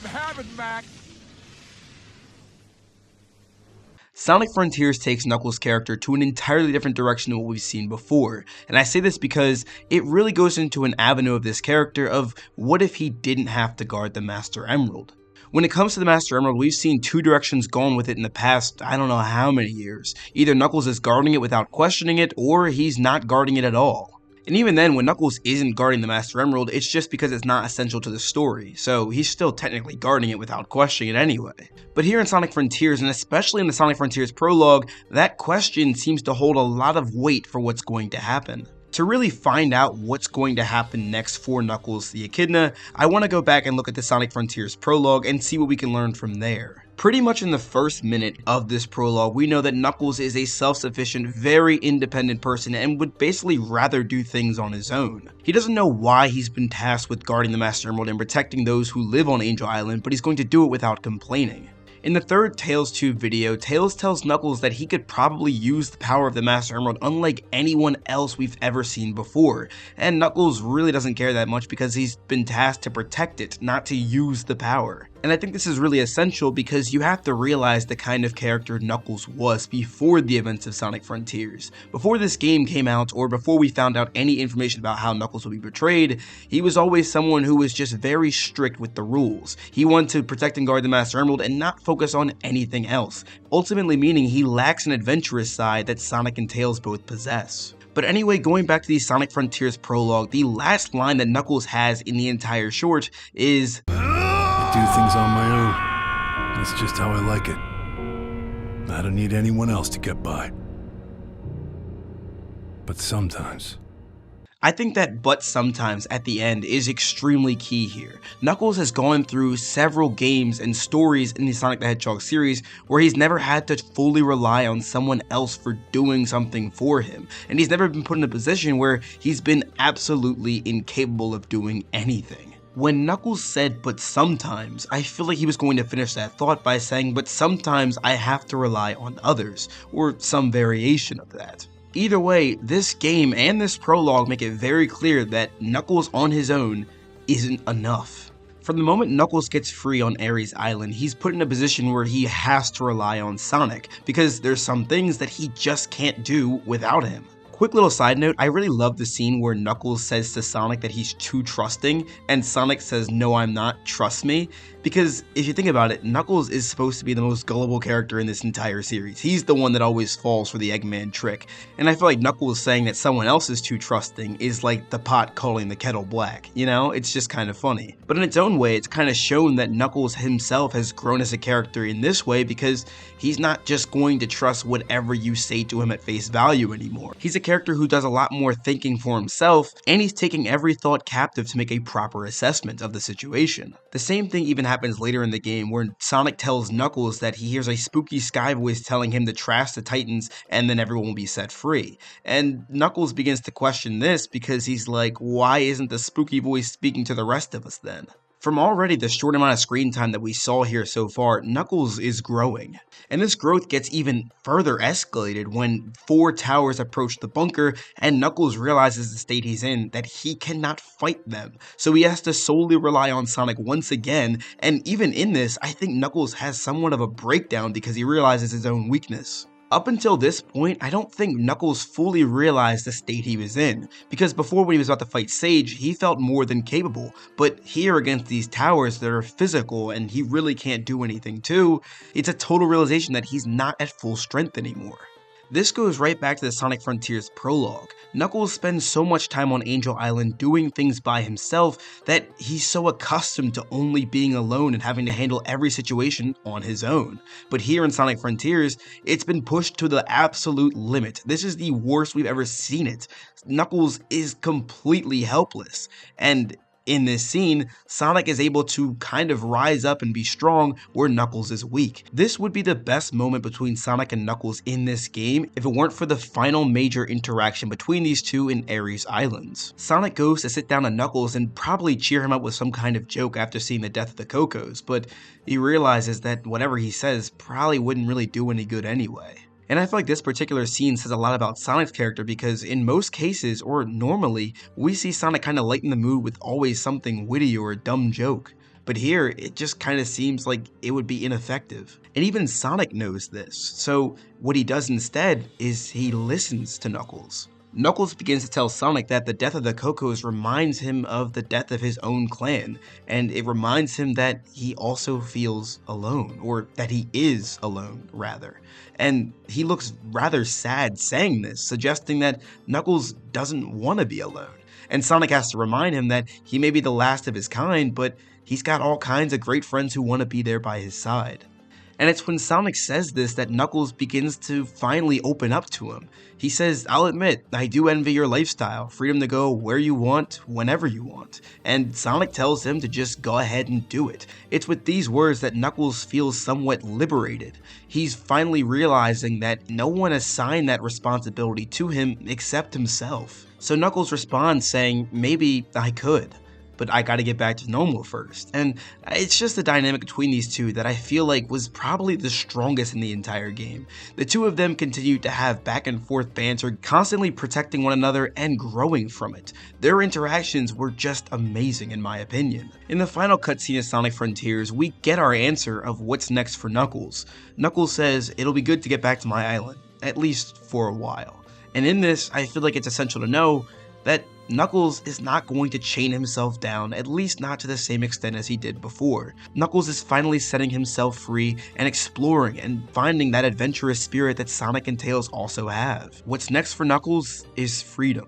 heaven, Mac. Sonic Frontiers takes Knuckles' character to an entirely different direction than what we've seen before, and I say this because it really goes into an avenue of this character of what if he didn't have to guard the Master Emerald. When it comes to the Master Emerald, we've seen two directions gone with it in the past I don't know how many years. Either Knuckles is guarding it without questioning it, or he's not guarding it at all. And even then, when Knuckles isn't guarding the Master Emerald, it's just because it's not essential to the story, so he's still technically guarding it without questioning it anyway. But here in Sonic Frontiers, and especially in the Sonic Frontiers prologue, that question seems to hold a lot of weight for what's going to happen. To really find out what's going to happen next for Knuckles the Echidna, I want to go back and look at the Sonic Frontiers prologue and see what we can learn from there. Pretty much in the first minute of this prologue, we know that Knuckles is a self-sufficient, very independent person and would basically rather do things on his own. He doesn't know why he's been tasked with guarding the Master Emerald and protecting those who live on Angel Island, but he's going to do it without complaining. In the third Tails 2 video, Tails tells Knuckles that he could probably use the power of the Master Emerald unlike anyone else we've ever seen before, and Knuckles really doesn't care that much because he's been tasked to protect it, not to use the power. And I think this is really essential because you have to realize the kind of character Knuckles was before the events of Sonic Frontiers. Before this game came out, or before we found out any information about how Knuckles would be portrayed, he was always someone who was just very strict with the rules. He wanted to protect and guard the Master Emerald and not focus on anything else, ultimately meaning he lacks an adventurous side that Sonic and Tails both possess. But anyway, going back to the Sonic Frontiers prologue, the last line that Knuckles has in the entire short is, "I do things on my own. That's just how I like it. I don't need anyone else to get by. But sometimes." I think that "but sometimes" at the end is extremely key here. Knuckles has gone through several games and stories in the Sonic the Hedgehog series where he's never had to fully rely on someone else for doing something for him, and he's never been put in a position where he's been absolutely incapable of doing anything. When Knuckles said "but sometimes," I feel like he was going to finish that thought by saying "but sometimes I have to rely on others," or some variation of that. Either way, this game and this prologue make it very clear that Knuckles on his own isn't enough. From the moment Knuckles gets free on Ares Island, he's put in a position where he has to rely on Sonic, because there's some things that he just can't do without him. Quick little side note, I really love the scene where Knuckles says to Sonic that he's too trusting, and Sonic says, "No, I'm not, trust me." Because if you think about it, Knuckles is supposed to be the most gullible character in this entire series. He's the one that always falls for the Eggman trick, and I feel like Knuckles saying that someone else is too trusting is like the pot calling the kettle black, you know? It's just kind of funny. But in its own way, it's kind of shown that Knuckles himself has grown as a character in this way because he's not just going to trust whatever you say to him at face value anymore. He's a character who does a lot more thinking for himself, and he's taking every thought captive to make a proper assessment of the situation. The same thing even happens later in the game where Sonic tells Knuckles that he hears a spooky sky voice telling him to trash the Titans and then everyone will be set free. And Knuckles begins to question this because he's like, why isn't the spooky voice speaking to the rest of us then? From already the short amount of screen time that we saw here so far, Knuckles is growing. And this growth gets even further escalated when 4 towers approach the bunker and Knuckles realizes the state he's in, that he cannot fight them. So he has to solely rely on Sonic once again, and even in this, I think Knuckles has somewhat of a breakdown because he realizes his own weakness. Up until this point, I don't think Knuckles fully realized the state he was in, because before when he was about to fight Sage, he felt more than capable, but here against these towers that are physical and he really can't do anything to, it's a total realization that he's not at full strength anymore. This goes right back to the Sonic Frontiers prologue. Knuckles spends so much time on Angel Island doing things by himself that he's so accustomed to only being alone and having to handle every situation on his own. But here in Sonic Frontiers, it's been pushed to the absolute limit. This is the worst we've ever seen it. Knuckles is completely helpless, and in this scene, Sonic is able to kind of rise up and be strong where Knuckles is weak. This would be the best moment between Sonic and Knuckles in this game if it weren't for the final major interaction between these two in Ares Islands. Sonic goes to sit down to Knuckles and probably cheer him up with some kind of joke after seeing the death of the Cocos, but he realizes that whatever he says probably wouldn't really do any good anyway. And I feel like this particular scene says a lot about Sonic's character because in most cases, or normally, we see Sonic kind of lighten the mood with always something witty or a dumb joke. but here it just kind of seems like it would be ineffective. And even Sonic knows this, so what he does instead is he listens to Knuckles. Knuckles begins to tell Sonic that the death of the Cocos reminds him of the death of his own clan, and it reminds him that he also feels alone, or that he is alone, rather. And he looks rather sad saying this, suggesting that Knuckles doesn't want to be alone. And Sonic has to remind him that he may be the last of his kind, but he's got all kinds of great friends who want to be there by his side. And it's when Sonic says this that Knuckles begins to finally open up to him. He says, "I'll admit, I do envy your lifestyle, freedom to go where you want, whenever you want." And Sonic tells him to just go ahead and do it. It's with these words that Knuckles feels somewhat liberated. He's finally realizing that no one assigned that responsibility to him except himself. So Knuckles responds saying, "Maybe I could, but I gotta get back to normal first." And it's just the dynamic between these two that I feel like was probably the strongest in the entire game. The two of them continued to have back and forth banter, constantly protecting one another and growing from it. Their interactions were just amazing in my opinion. In the final cutscene of Sonic Frontiers, we get our answer of what's next for Knuckles. Knuckles says, "It'll be good to get back to my island, at least for a while." And in this, I feel like it's essential to know that Knuckles is not going to chain himself down, at least not to the same extent as he did before. Knuckles is finally setting himself free and exploring and finding that adventurous spirit that Sonic and Tails also have. What's next for Knuckles is freedom.